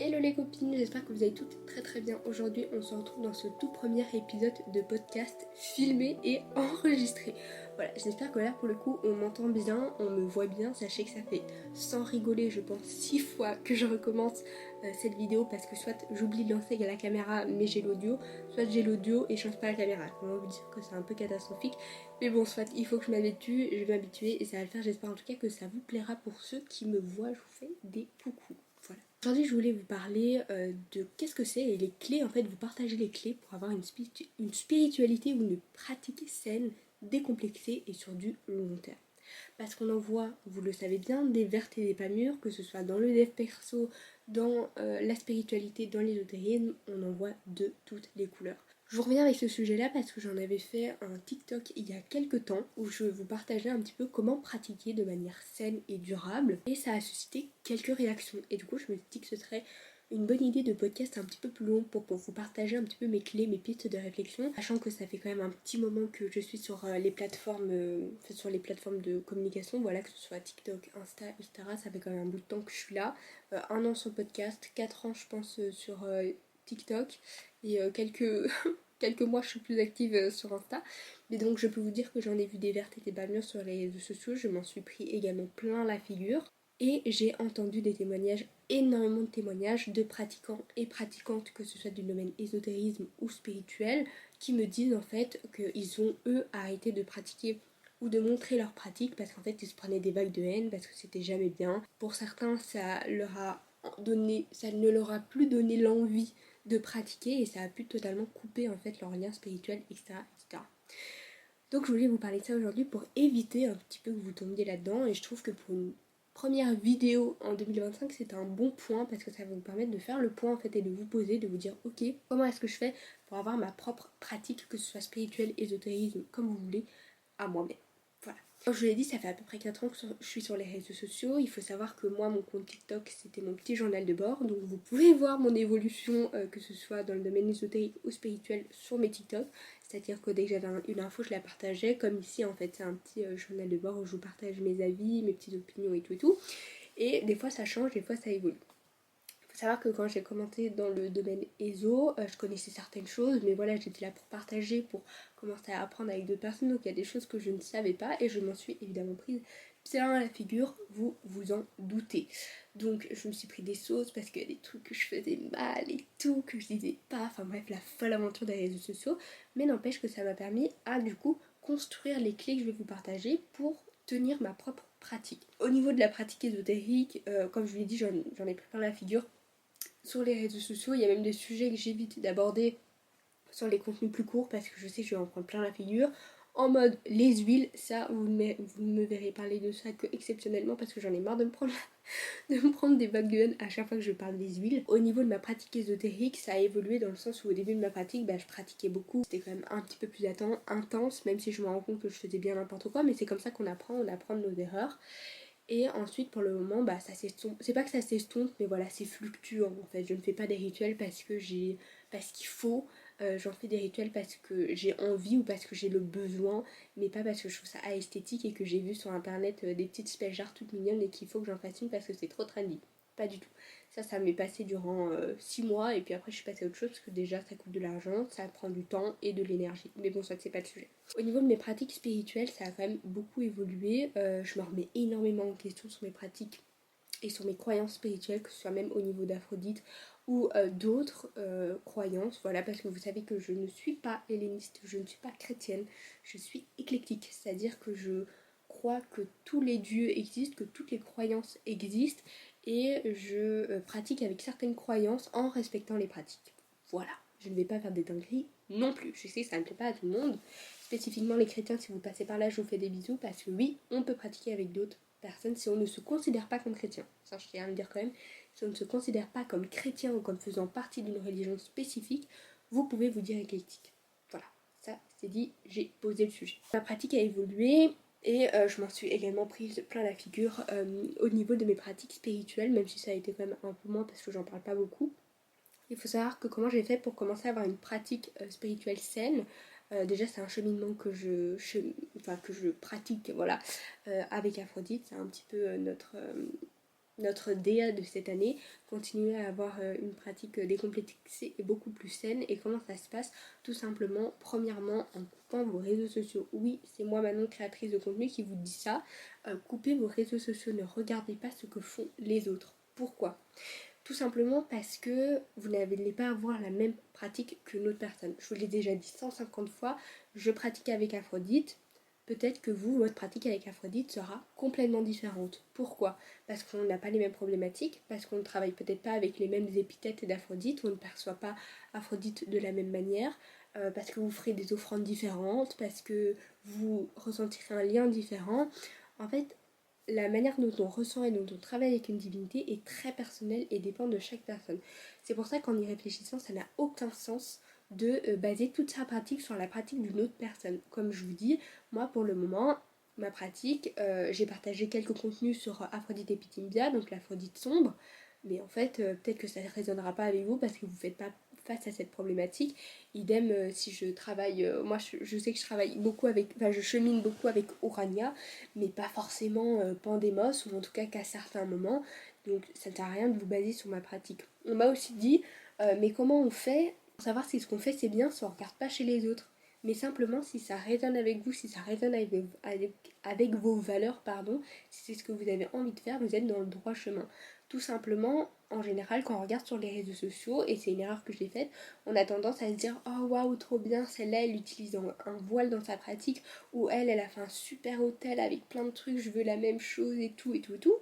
Hello les copines, j'espère que vous allez toutes très bien. Aujourd'hui on se retrouve dans ce tout premier épisode de podcast filmé et enregistré. Voilà, j'espère que là pour le coup on m'entend bien, on me voit bien. Sachez que ça fait, sans rigoler je pense, 6 fois que je recommence cette vidéo parce que soit j'oublie de lancer la caméra mais j'ai l'audio, soit j'ai l'audio et je lance pas la caméra. Comment vous dire que c'est un peu catastrophique. Mais bon, soit il faut que je m'habitue, je vais m'habituer et ça va le faire. J'espère en tout cas que ça vous plaira pour ceux qui me voient. Je vous fais des coucous. Voilà. Aujourd'hui, je voulais vous parler de qu'est-ce que c'est et les clés, en fait, vous partager les clés pour avoir une spiritualité ou une pratique saine, décomplexée et sur du long terme. Parce qu'on en voit, vous le savez bien, des vertes et des pas mûres, que ce soit dans le dev perso, dans la spiritualité, dans l'ésotérisme, on en voit de toutes les couleurs. Je vous reviens avec ce sujet-là parce que j'en avais fait un TikTok il y a quelques temps où je vous partageais un petit peu comment pratiquer de manière saine et durable et ça a suscité quelques réactions et du coup je me suis dit que ce serait une bonne idée de podcast un petit peu plus long pour vous partager un petit peu mes clés, mes pistes de réflexion, sachant que ça fait quand même un petit moment que je suis sur les plateformes de communication, voilà, que ce soit TikTok, Insta, etc. Ça fait quand même un bout de temps que je suis là, 1 an sur le podcast, 4 ans je pense sur TikTok et quelques mois je suis plus active sur Insta. Mais donc je peux vous dire que j'en ai vu des vertes et des pas mûres sur les réseaux sociaux, je m'en suis pris également plein la figure. Et j'ai entendu des témoignages, énormément de témoignages de pratiquants et pratiquantes, que ce soit du domaine ésotérisme ou spirituel, qui me disent en fait qu'ils ont eux arrêté de pratiquer ou de montrer leur pratique parce qu'en fait ils se prenaient des vagues de haine parce que c'était jamais bien. Pour certains ça ne leur a plus donné l'envie de pratiquer et ça a pu totalement couper en fait leur lien spirituel, etc., etc. Donc je voulais vous parler de ça aujourd'hui pour éviter un petit peu que vous tombiez là-dedans et je trouve que pour une première vidéo en 2025 c'est un bon point parce que ça va vous permettre de faire le point en fait et de vous poser, de vous dire ok, comment est-ce que je fais pour avoir ma propre pratique, que ce soit spirituel, ésotérisme, comme vous voulez, à moi-même. Voilà. Comme je vous l'ai dit, ça fait à peu près 4 ans que je suis sur les réseaux sociaux. Il faut savoir que moi, mon compte TikTok, c'était mon petit journal de bord. Donc vous pouvez voir mon évolution, que ce soit dans le domaine ésotérique ou spirituel, sur mes TikTok. C'est-à-dire que dès que j'avais une info, je la partageais. Comme ici, en fait, c'est un petit journal de bord où je vous partage mes avis, mes petites opinions et tout et tout. Et des fois, ça change, des fois, ça évolue. Il faut savoir que quand j'ai commencé dans le domaine ESO, je connaissais certaines choses, mais voilà, j'étais là pour partager, pour commencer à apprendre avec d'autres personnes, donc il y a des choses que je ne savais pas et je m'en suis évidemment prise plein à la figure, vous vous en doutez. Donc je me suis pris des sauces parce qu'il y a des trucs que je faisais mal et tout, que je disais pas, enfin bref, la folle aventure des réseaux sociaux, mais n'empêche que ça m'a permis à du coup construire les clés que je vais vous partager pour tenir ma propre pratique. Au niveau de la pratique ésotérique, comme je vous l'ai dit, j'en ai pris plein la figure sur les réseaux sociaux. Il y a même des sujets que j'évite d'aborder sur les contenus plus courts parce que je sais que je vais en prendre plein la figure. En mode les huiles, ça vous ne me verrez parler de ça que exceptionnellement parce que j'en ai marre de me prendre des vagues de haine à chaque fois que je parle des huiles. Au niveau de ma pratique ésotérique, ça a évolué dans le sens où au début de ma pratique, je pratiquais beaucoup. C'était quand même un petit peu plus intense, même si je me rends compte que je faisais bien n'importe quoi, mais c'est comme ça qu'on apprend, on apprend de nos erreurs. Et ensuite, pour le moment, ça s'estompe. C'est pas que ça s'estompe, mais voilà, c'est fluctuant en fait. Je ne fais pas des rituels parce qu'il faut. J'en fais des rituels parce que j'ai envie ou parce que j'ai le besoin, mais pas parce que je trouve ça esthétique et que j'ai vu sur internet des petites spèces jarres toutes mignonnes et qu'il faut que j'en fasse une parce que c'est trop trendy. Pas du tout. Ça m'est passé durant 6 mois et puis après je suis passée à autre chose parce que déjà ça coûte de l'argent, ça prend du temps et de l'énergie. Mais bon, ça c'est pas le sujet. Au niveau de mes pratiques spirituelles, ça a quand même beaucoup évolué. Je me remets énormément en question sur mes pratiques et sur mes croyances spirituelles, que ce soit même au niveau d'Aphrodite ou d'autres croyances. Voilà, parce que vous savez que je ne suis pas helléniste, je ne suis pas chrétienne, je suis éclectique. C'est-à-dire que je crois que tous les dieux existent, que toutes les croyances existent et je pratique avec certaines croyances en respectant les pratiques. Voilà, je ne vais pas faire des dingueries non plus. Je sais que ça ne plaît pas à tout le monde. Spécifiquement les chrétiens, si vous passez par là, je vous fais des bisous parce que oui, on peut pratiquer avec d'autres personnes si on ne se considère pas comme chrétien. Ça, je tiens à le dire quand même. Si on ne se considère pas comme chrétien ou comme faisant partie d'une religion spécifique, vous pouvez vous dire éclectique. Voilà, ça c'est dit, j'ai posé le sujet. Ma pratique a évolué et je m'en suis également prise plein la figure au niveau de mes pratiques spirituelles, même si ça a été quand même un peu moins parce que j'en parle pas beaucoup. Il faut savoir que comment j'ai fait pour commencer à avoir une pratique spirituelle saine. Déjà c'est un cheminement que que je pratique, voilà, avec Aphrodite. C'est un petit peu notre DA de cette année, continuer à avoir une pratique décomplexée et beaucoup plus saine. Et comment ça se passe? Tout simplement, premièrement, en coupant vos réseaux sociaux. Oui, c'est moi Manon, créatrice de contenu, qui vous dit ça. Coupez vos réseaux sociaux, ne regardez pas ce que font les autres. Pourquoi? Tout simplement parce que vous n'allez pas avoir la même pratique qu'une autre personne. Je vous l'ai déjà dit 150 fois, je pratique avec Aphrodite. Peut-être que vous, votre pratique avec Aphrodite sera complètement différente. Pourquoi? Parce qu'on n'a pas les mêmes problématiques, parce qu'on ne travaille peut-être pas avec les mêmes épithètes d'Aphrodite, on ne perçoit pas Aphrodite de la même manière, parce que vous ferez des offrandes différentes, parce que vous ressentirez un lien différent. En fait, la manière dont on ressent et dont on travaille avec une divinité est très personnelle et dépend de chaque personne. C'est pour ça qu'en y réfléchissant, ça n'a aucun sens de baser toute sa pratique sur la pratique d'une autre personne. Comme je vous dis, moi pour le moment, ma pratique, j'ai partagé quelques contenus sur Aphrodite Epitymbia, donc l'Aphrodite sombre, mais en fait, peut-être que ça ne résonnera pas avec vous parce que vous ne faites pas face à cette problématique. Idem si je travaille, moi je sais que je travaille beaucoup avec, enfin je chemine beaucoup avec Orania, mais pas forcément Pandemos, ou en tout cas qu'à certains moments. Donc ça ne sert à rien de vous baser sur ma pratique. On m'a aussi dit, mais comment on fait pour savoir si ce qu'on fait c'est bien si on ne regarde pas chez les autres? Mais simplement si ça résonne avec vous, si ça résonne avec vos valeurs, pardon, si c'est ce que vous avez envie de faire, vous êtes dans le droit chemin. Tout simplement, en général, quand on regarde sur les réseaux sociaux, et c'est une erreur que j'ai faite, on a tendance à se dire oh waouh, trop bien, celle-là elle utilise un voile dans sa pratique, ou elle a fait un super hôtel avec plein de trucs, je veux la même chose et tout et tout et tout.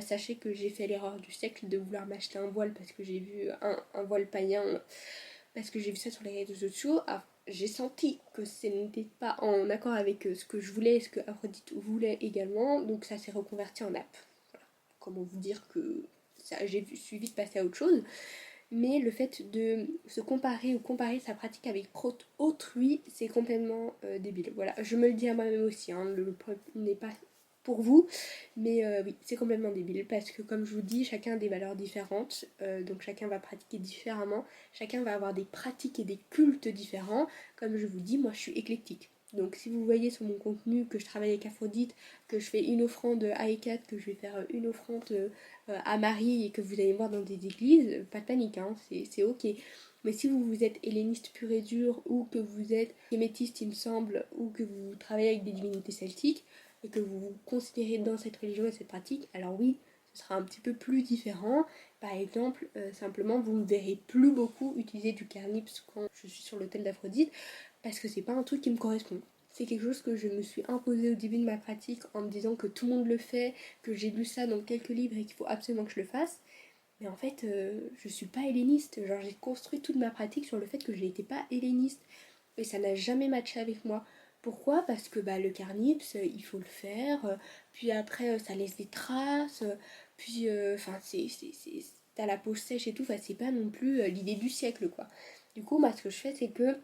Sachez que j'ai fait l'erreur du siècle de vouloir m'acheter un voile parce que j'ai vu un voile païen, parce que j'ai vu ça sur les réseaux sociaux. Ah, j'ai senti que ce n'était pas en accord avec ce que je voulais et ce que Aphrodite voulait également, donc ça s'est reconverti en app. Voilà. Comment vous dire que j'ai suivi de passer à autre chose. Mais le fait de se comparer ou comparer sa pratique avec autrui, c'est complètement débile. Voilà, je me le dis à moi-même aussi, hein, le problème n'est pas pour vous, mais oui, c'est complètement débile parce que comme je vous dis, chacun a des valeurs différentes, donc chacun va pratiquer différemment, chacun va avoir des pratiques et des cultes différents. Comme je vous dis, moi je suis éclectique. Donc si vous voyez sur mon contenu que je travaille avec Aphrodite, que je fais une offrande à Hécat, que je vais faire une offrande à Marie et que vous allez me voir dans des églises, pas de panique, hein, c'est ok. Mais si vous êtes helléniste pur et dur, ou que vous êtes hémétiste il me semble, ou que vous travaillez avec des divinités celtiques, et que vous vous considérez dans cette religion et cette pratique, alors oui, ce sera un petit peu plus différent. Par exemple, simplement, vous ne me verrez plus beaucoup utiliser du carnips quand je suis sur l'autel d'Aphrodite, parce que c'est pas un truc qui me correspond. C'est quelque chose que je me suis imposé au début de ma pratique en me disant que tout le monde le fait, que j'ai lu ça dans quelques livres et qu'il faut absolument que je le fasse. Mais en fait, je suis pas helléniste. Genre, j'ai construit toute ma pratique sur le fait que je n'étais pas helléniste. Et ça n'a jamais matché avec moi. Pourquoi? Parce que bah, le carnips, il faut le faire. Puis après, ça laisse des traces. Puis, enfin, t'as la peau sèche et tout. Enfin, c'est pas non plus l'idée du siècle, quoi. Du coup, moi, ce que je fais, c'est que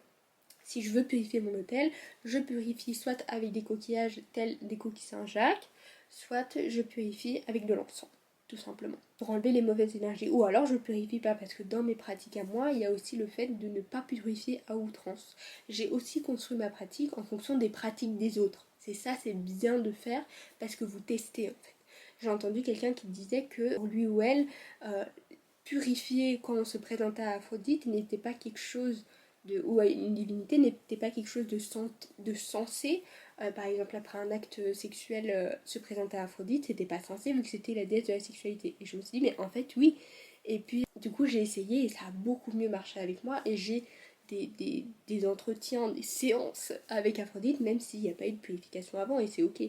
si je veux purifier mon hôtel, je purifie soit avec des coquillages tels des coquilles Saint-Jacques, soit je purifie avec de l'encens, tout simplement, pour enlever les mauvaises énergies. Ou alors je purifie pas, parce que dans mes pratiques à moi, il y a aussi le fait de ne pas purifier à outrance. J'ai aussi construit ma pratique en fonction des pratiques des autres. C'est ça, c'est bien de faire, parce que vous testez en fait. J'ai entendu quelqu'un qui disait que pour lui ou elle, euh, purifier quand on se présentait à Aphrodite n'était pas quelque chose ou à une divinité n'était pas quelque chose de sensé. Par exemple, après un acte sexuel, se présenter à Aphrodite, c'était pas censé vu que c'était la déesse de la sexualité. Et je me suis dit, mais en fait, oui. Et puis, du coup, j'ai essayé et ça a beaucoup mieux marché avec moi. Et j'ai des entretiens, des séances avec Aphrodite, même s'il n'y a pas eu de purification avant, et c'est ok.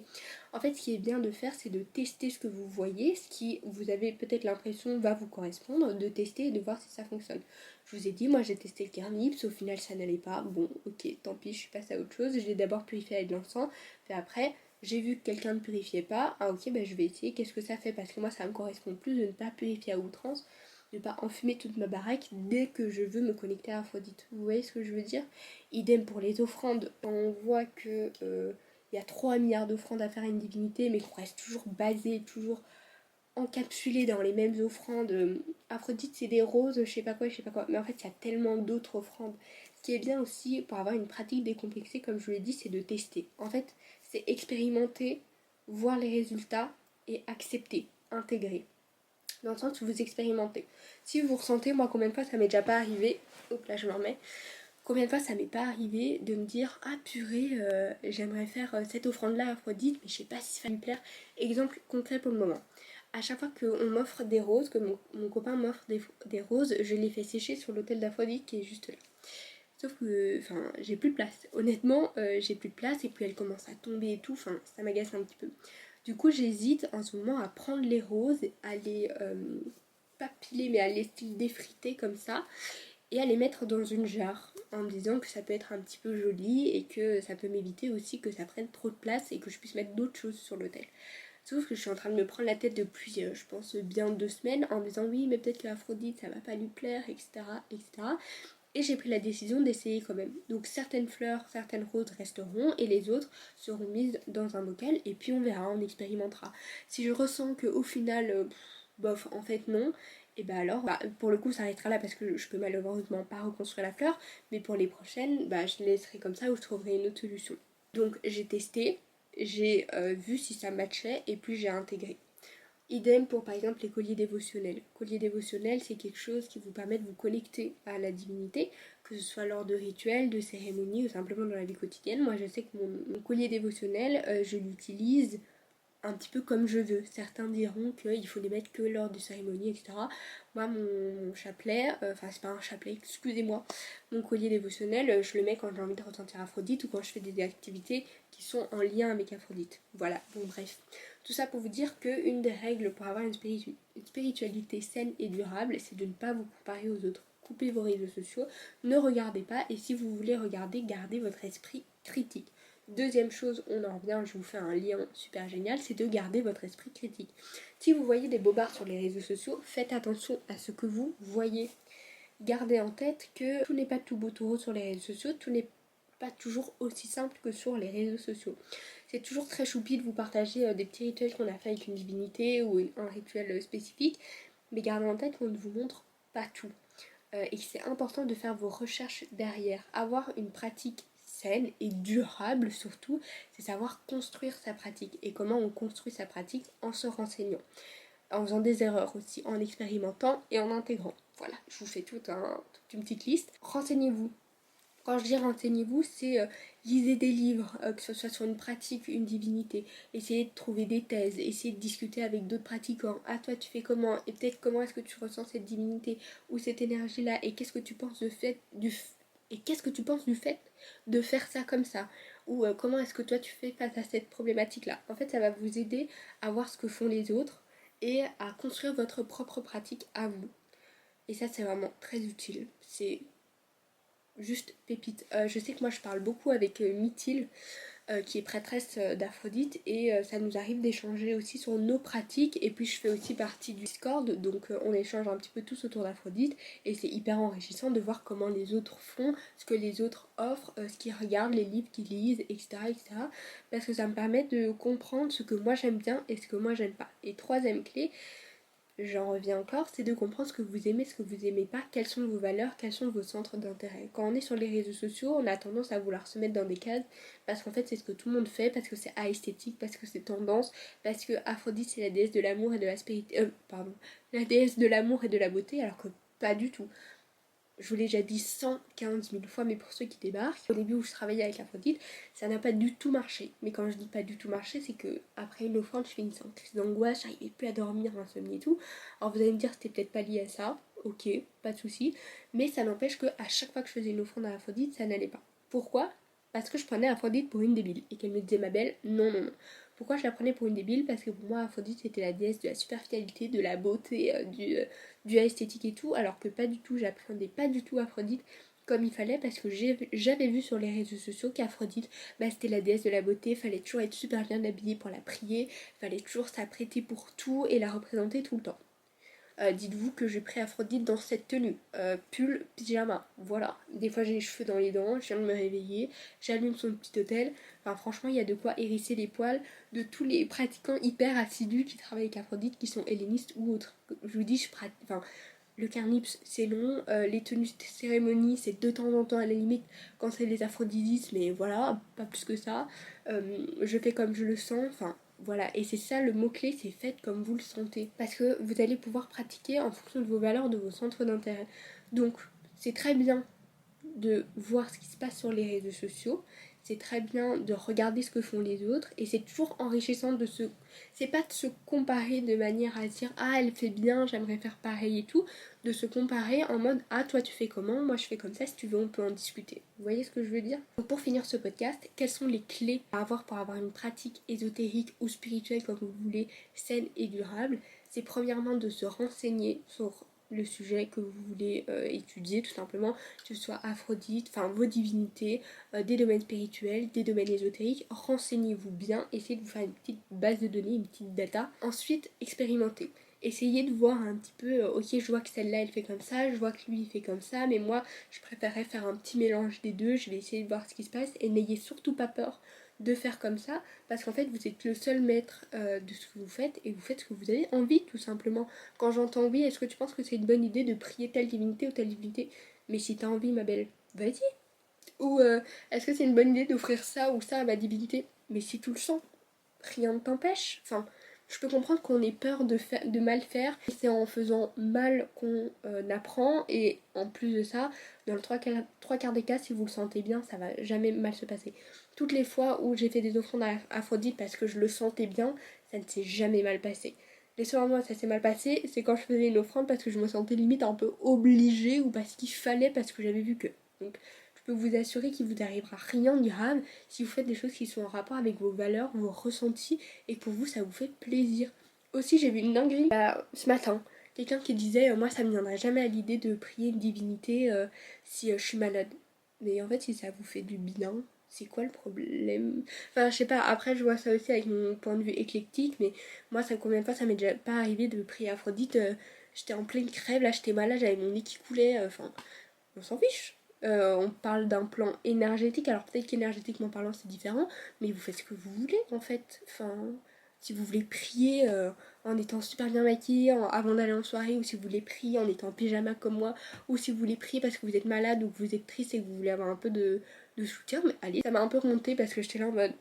En fait, ce qui est bien de faire, c'est de tester ce que vous voyez, ce qui, vous avez peut-être l'impression, va vous correspondre, de tester et de voir si ça fonctionne. Je vous ai dit, moi j'ai testé le carnips, au final ça n'allait pas. Bon, ok, tant pis, je suis passée à autre chose. Je l'ai d'abord purifié avec de l'encens, puis après, j'ai vu que quelqu'un ne purifiait pas. Ah ok, ben je vais essayer, qu'est-ce que ça fait? Parce que moi, ça me correspond plus de ne pas purifier à outrance, de ne pas enfumer toute ma baraque dès que je veux me connecter à Aphrodite. Vous voyez ce que je veux dire? Idem pour les offrandes. On voit que il y a 3 milliards d'offrandes à faire à une divinité, mais qu'on reste toujours basé, toujours encapsulé dans les mêmes offrandes. Aphrodite, c'est des roses, je sais pas quoi, je sais pas quoi. Mais en fait, il y a tellement d'autres offrandes. Ce qui est bien aussi pour avoir une pratique décomplexée, comme je vous l'ai dit, c'est de tester. En fait, c'est expérimenter, voir les résultats et accepter, intégrer. dans le sens où vous expérimentez. Si vous ressentez, moi combien de fois ça m'est déjà pas arrivé, hop là je me remets, combien de fois ça m'est pas arrivé de me dire ah purée, j'aimerais faire cette offrande là à Aphrodite, mais je sais pas si ça va lui plaire. Exemple concret pour le moment. À chaque fois qu'on m'offre des roses, que mon copain m'offre des roses, je les fais sécher sur l'autel d'Aphrodite qui est juste là. Sauf que, enfin, j'ai plus de place. Honnêtement, j'ai plus de place et puis elle commence à tomber et tout, enfin, ça m'agace un petit peu. Du coup, j'hésite en ce moment à prendre les roses, à les, pas piler, mais à les défriter comme ça, et à les mettre dans une jarre, en me disant que ça peut être un petit peu joli et que ça peut m'éviter aussi que ça prenne trop de place et que je puisse mettre d'autres choses sur l'autel. Sauf que je suis en train de me prendre la tête depuis, je pense, bien 2 semaines en me disant oui, mais peut-être que Aphrodite ça va pas lui plaire, etc. etc. Et j'ai pris la décision d'essayer quand même. Donc certaines fleurs, certaines roses resteront et les autres seront mises dans un bocal et puis on verra, on expérimentera. Si je ressens qu'au final, bof, en fait non, et bah alors, pour le coup ça arrêtera là parce que je peux malheureusement pas reconstruire la fleur, mais pour les prochaines, je laisserai comme ça ou je trouverai une autre solution. Donc j'ai testé, j'ai vu si ça matchait et puis j'ai intégré. Idem pour par exemple les colliers dévotionnels. Collier dévotionnel, c'est quelque chose qui vous permet de vous connecter à la divinité, que ce soit lors de rituels, de cérémonies ou simplement dans la vie quotidienne. Moi je sais que mon collier dévotionnel, je l'utilise un petit peu comme je veux. Certains diront qu'il faut les mettre que lors de cérémonies, etc. Moi, mon chapelet, enfin c'est pas un chapelet, excusez-moi, mon collier dévotionnel, je le mets quand j'ai envie de ressentir Aphrodite ou quand je fais des activités qui sont en lien avec Aphrodite. Voilà, bon bref. Tout ça pour vous dire qu'une des règles pour avoir une spiritualité saine et durable, c'est de ne pas vous comparer aux autres. Coupez vos réseaux sociaux, ne regardez pas, et si vous voulez regarder, gardez votre esprit critique. Deuxième chose, on en revient, je vous fais un lien super génial, c'est de garder votre esprit critique. Si vous voyez des bobards sur les réseaux sociaux, faites attention à ce que vous voyez. Gardez en tête que tout n'est pas tout beau tout rose sur les réseaux sociaux, tout n'est pas toujours aussi simple que sur les réseaux sociaux. C'est toujours très choupi de vous partager des petits rituels qu'on a fait avec une divinité ou un rituel spécifique, mais gardez en tête qu'on ne vous montre pas tout. Et c'est important de faire vos recherches derrière. Avoir une pratique saine et durable surtout, c'est savoir construire sa pratique. Et comment on construit sa pratique en se renseignant, en faisant des erreurs aussi, en expérimentant et en intégrant. Voilà, je vous fais toute une petite liste. Renseignez-vous. Quand je dis renseignez-vous, c'est lisez des livres, que ce soit sur une pratique, une divinité. Essayez de trouver des thèses, essayez de discuter avec d'autres pratiquants. Ah, toi, tu fais comment? Et peut-être comment est-ce que tu ressens cette divinité ou cette énergie-là? Et qu'est-ce que tu penses du fait de faire ça comme ça? Ou comment est-ce que toi, tu fais face à cette problématique-là? En fait, ça va vous aider à voir ce que font les autres et à construire votre propre pratique à vous. Et ça, c'est vraiment très utile. C'est juste pépite. Je sais que moi je parle beaucoup avec Mithil, qui est prêtresse d'Aphrodite, et ça nous arrive d'échanger aussi sur nos pratiques. Et puis je fais aussi partie du Discord, donc on échange un petit peu tous autour d'Aphrodite, et c'est hyper enrichissant de voir comment les autres font, ce que les autres offrent, ce qu'ils regardent, les livres qu'ils lisent, etc., etc. Parce que ça me permet de comprendre ce que moi j'aime bien et ce que moi j'aime pas. Et troisième clé, j'en reviens encore, c'est de comprendre ce que vous aimez, ce que vous aimez pas, quelles sont vos valeurs, quels sont vos centres d'intérêt. Quand on est sur les réseaux sociaux, on a tendance à vouloir se mettre dans des cases parce qu'en fait c'est ce que tout le monde fait, parce que c'est esthétique, parce que c'est tendance, parce que Aphrodite c'est la déesse de l'amour et de la la déesse de l'amour et de la beauté, alors que pas du tout. Je vous l'ai déjà dit 115 000 fois, mais pour ceux qui débarquent, au début où je travaillais avec Aphrodite, ça n'a pas du tout marché. Mais quand je dis pas du tout marché, c'est que après une offrande, je finissais en crise d'angoisse, j'arrivais plus à dormir, insomnie et tout. Alors vous allez me dire, c'était peut-être pas lié à ça, ok, pas de souci, mais ça n'empêche que à chaque fois que je faisais une offrande à Aphrodite, ça n'allait pas. Pourquoi? Parce que je prenais Aphrodite pour une débile et qu'elle me disait ma belle, non, non, non. Pourquoi je la prenais pour une débile? Parce que pour moi, Aphrodite c'était la déesse de la superficialité, de la beauté, du esthétique et tout, alors que pas du tout, j'appréhendais pas du tout Aphrodite comme il fallait, parce que j'avais vu sur les réseaux sociaux qu'Aphrodite, c'était la déesse de la beauté, fallait toujours être super bien habillée pour la prier, fallait toujours s'apprêter pour tout et la représenter tout le temps. Dites-vous que j'ai pris Aphrodite dans cette tenue, pull, pyjama, voilà. Des fois j'ai les cheveux dans les dents, je viens de me réveiller, j'allume son petit hôtel. Enfin franchement il y a de quoi hérisser les poils de tous les pratiquants hyper assidus qui travaillent avec Aphrodite, qui sont hellénistes ou autres. Je vous dis, le carnips c'est long, les tenues de cérémonie c'est de temps en temps à la limite quand c'est les Aphrodites, mais voilà, pas plus que ça. Je fais comme je le sens, enfin Voilà, et c'est ça le mot-clé, c'est faites comme vous le sentez. Parce que vous allez pouvoir pratiquer en fonction de vos valeurs, de vos centres d'intérêt. Donc, c'est très bien de voir ce qui se passe sur les réseaux sociaux, c'est très bien de regarder ce que font les autres, et c'est toujours enrichissant de se... C'est pas de se comparer de manière à dire ah elle fait bien, j'aimerais faire pareil et tout, de se comparer en mode ah toi tu fais comment, moi je fais comme ça, si tu veux on peut en discuter. Vous voyez ce que je veux dire? Donc pour finir ce podcast, quelles sont les clés à avoir pour avoir une pratique ésotérique ou spirituelle comme vous voulez, saine et durable? C'est premièrement de se renseigner sur le sujet que vous voulez étudier tout simplement, que ce soit Aphrodite, enfin vos divinités, des domaines spirituels, des domaines ésotériques. Renseignez-vous bien, essayez de vous faire une petite base de données, une petite data. Ensuite, expérimentez. Essayez de voir un petit peu, ok je vois que celle-là elle fait comme ça, je vois que lui il fait comme ça, mais moi je préférerais faire un petit mélange des deux, je vais essayer de voir ce qui se passe, et n'ayez surtout pas peur de faire comme ça, parce qu'en fait vous êtes le seul maître de ce que vous faites, et vous faites ce que vous avez envie tout simplement. Quand j'entends oui, est-ce que tu penses que c'est une bonne idée de prier telle divinité ou telle divinité? Mais si t'as envie ma belle, vas-y. Ou est-ce que c'est une bonne idée d'offrir ça ou ça à ma divinité? Mais si tu le sens, rien ne t'empêche. Enfin, je peux comprendre qu'on ait peur de mal faire. C'est en faisant mal qu'on apprend. Et en plus de ça, dans le trois quarts des cas, si vous le sentez bien, ça va jamais mal se passer. Toutes les fois où j'ai fait des offrandes à Aphrodite parce que je le sentais bien, ça ne s'est jamais mal passé. Les seuls moments où ça s'est mal passé, c'est quand je faisais une offrande parce que je me sentais limite un peu obligée ou parce qu'il fallait, parce que j'avais vu que. Donc, je peux vous assurer qu'il vous arrivera rien de grave si vous faites des choses qui sont en rapport avec vos valeurs, vos ressentis, et que pour vous ça vous fait plaisir. Aussi j'ai vu une dinguerie ce matin, quelqu'un qui disait moi ça me viendrait jamais à l'idée de prier une divinité si je suis malade. Mais en fait si ça vous fait du bien, c'est quoi le problème? Enfin je sais pas, après je vois ça aussi avec mon point de vue éclectique, mais moi ça combien de fois ça m'est déjà pas arrivé de prier Aphrodite, j'étais en pleine crève, là j'étais malade, j'avais mon nez qui coulait, enfin on s'en fiche. On parle d'un plan énergétique, alors peut-être qu'énergétiquement parlant c'est différent, mais vous faites ce que vous voulez en fait. Enfin, si vous voulez prier en étant super bien maquillé avant d'aller en soirée, ou si vous voulez prier en étant en pyjama comme moi, ou si vous voulez prier parce que vous êtes malade ou que vous êtes triste et que vous voulez avoir un peu de soutien, mais allez, ça m'a un peu remonté parce que j'étais là en mode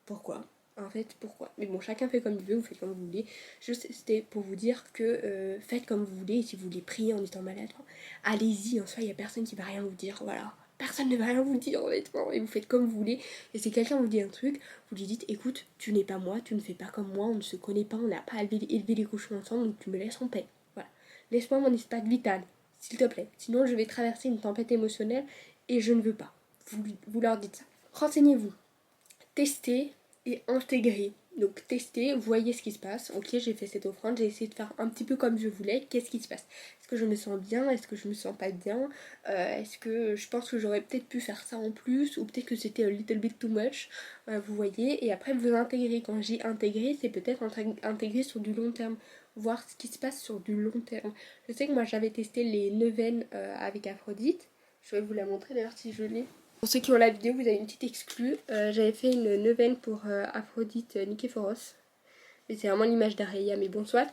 pourquoi? En fait, pourquoi? Mais bon, chacun fait comme il veut, vous faites comme vous voulez. Juste, c'était pour vous dire que faites comme vous voulez, et si vous voulez prier en étant malade, enfin, allez-y, en soi, il n'y a personne qui va rien vous dire, voilà. Personne ne va rien vous dire, honnêtement, et vous faites comme vous voulez. Et si quelqu'un vous dit un truc, vous lui dites, écoute, tu n'es pas moi, tu ne fais pas comme moi, on ne se connaît pas, on n'a pas élevé les cochons ensemble, donc tu me laisses en paix. Voilà. Laisse-moi mon espace vital, s'il te plaît. Sinon, je vais traverser une tempête émotionnelle, et je ne veux pas. Vous leur dites ça. Renseignez-vous. Tester et intégrer. Donc tester, voyez ce qui se passe. Ok, j'ai fait cette offrande, j'ai essayé de faire un petit peu comme je voulais. Qu'est-ce qui se passe? Est-ce que je me sens bien? Est-ce que je me sens pas bien? Est-ce que je pense que j'aurais peut-être pu faire ça en plus? Ou peut-être que c'était a little bit too much? Vous voyez? Et après vous intégrez. Quand j'ai intégré, c'est peut-être intégrer sur du long terme. Voir ce qui se passe sur du long terme. Je sais que moi j'avais testé les neuvaines avec Aphrodite. Je vais vous la montrer d'ailleurs si je l'ai. Pour ceux qui ont la vidéo, vous avez une petite exclue. J'avais fait une neuvaine pour Aphrodite Niképhoros. Et c'est vraiment l'image d'Areia, mais bon, soit.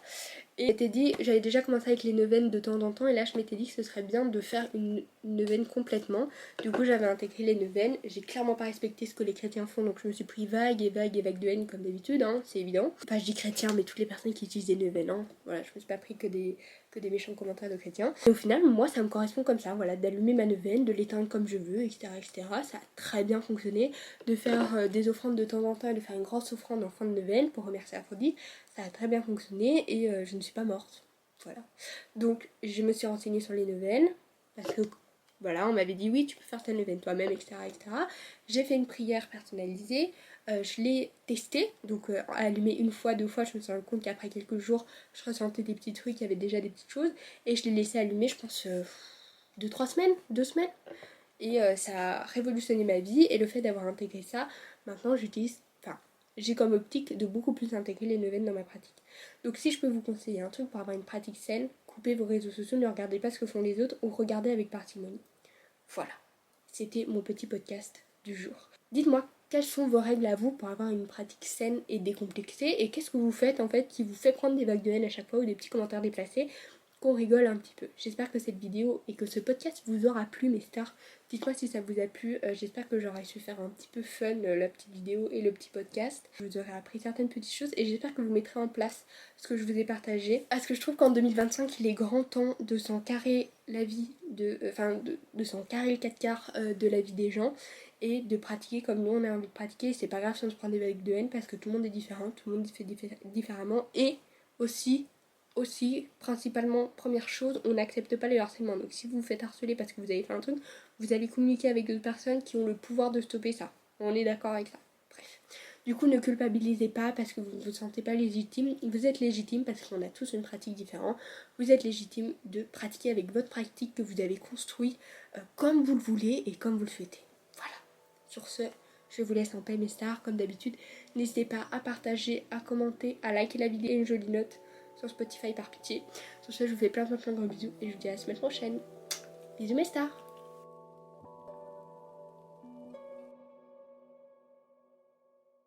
Et je m'étais dit, j'avais déjà commencé avec les neuvaines de temps en temps, et là je m'étais dit que ce serait bien de faire une neuvaine complètement. Du coup, j'avais intégré les neuvaines. J'ai clairement pas respecté ce que les chrétiens font, donc je me suis pris vague et vague et vague de haine comme d'habitude, hein, c'est évident. Enfin, je dis chrétiens, mais toutes les personnes qui utilisent des neuvaines, hein. Voilà, je me suis pas pris que des méchants commentaires de chrétiens. Et au final, moi, ça me correspond comme ça, voilà, d'allumer ma neuvaine, de l'éteindre comme je veux, etc., etc. Ça a très bien fonctionné. De faire des offrandes de temps en temps et de faire une grosse offrande en fin de neuvaine pour remercier Aphrodite, ça a très bien fonctionné et je ne suis pas morte. Voilà. Donc, je me suis renseignée sur les neuvaines parce que voilà, on m'avait dit oui, tu peux faire ta neuvaine toi-même, etc., etc. J'ai fait une prière personnalisée, je l'ai testée, donc allumée une fois, deux fois, je me suis rendu compte qu'après quelques jours, je ressentais des petits trucs, il y avait déjà des petites choses, et je l'ai laissé allumer, je pense, 2-3 semaines, 2 semaines, et ça a révolutionné ma vie, et le fait d'avoir intégré ça, maintenant j'utilise, enfin, j'ai comme optique de beaucoup plus intégrer les neuvaines dans ma pratique. Donc si je peux vous conseiller un truc pour avoir une pratique saine, coupez vos réseaux sociaux, ne regardez pas ce que font les autres, ou regardez avec parcimonie. Voilà, c'était mon petit podcast du jour. Dites-moi, quelles sont vos règles à vous pour avoir une pratique saine et décomplexée, et qu'est-ce que vous faites en fait qui vous fait prendre des vagues de haine à chaque fois ou des petits commentaires déplacés? qu'on rigole un petit peu. J'espère que cette vidéo et que ce podcast vous aura plu mes stars. Dites-moi si ça vous a plu, j'espère que j'aurai su faire un petit peu fun la petite vidéo et le petit podcast. Je vous aurai appris certaines petites choses et j'espère que vous mettrez en place ce que je vous ai partagé. Parce que je trouve qu'en 2025 il est grand temps de s'en carrer la vie, de s'en carrer le 4 quarts de la vie des gens et de pratiquer comme nous on a envie de pratiquer. C'est pas grave si on se prend des vagues de haine parce que tout le monde est différent, tout le monde fait différemment et aussi, principalement, première chose, on n'accepte pas le harcèlement. Donc si vous vous faites harceler parce que vous avez fait un truc, vous allez communiquer avec d'autres personnes qui ont le pouvoir de stopper ça. On est d'accord avec ça. Bref. Du coup, ne culpabilisez pas parce que vous ne vous sentez pas légitime. Vous êtes légitime parce qu'on a tous une pratique différente. Vous êtes légitime de pratiquer avec votre pratique que vous avez construit comme vous le voulez et comme vous le souhaitez. Voilà. Sur ce, je vous laisse en paix mes stars. Comme d'habitude, n'hésitez pas à partager, à commenter, à liker la vidéo et une jolie note sur Spotify par pitié. Sur ce, je vous fais plein de gros bisous et je vous dis à la semaine prochaine. Bisous mes stars.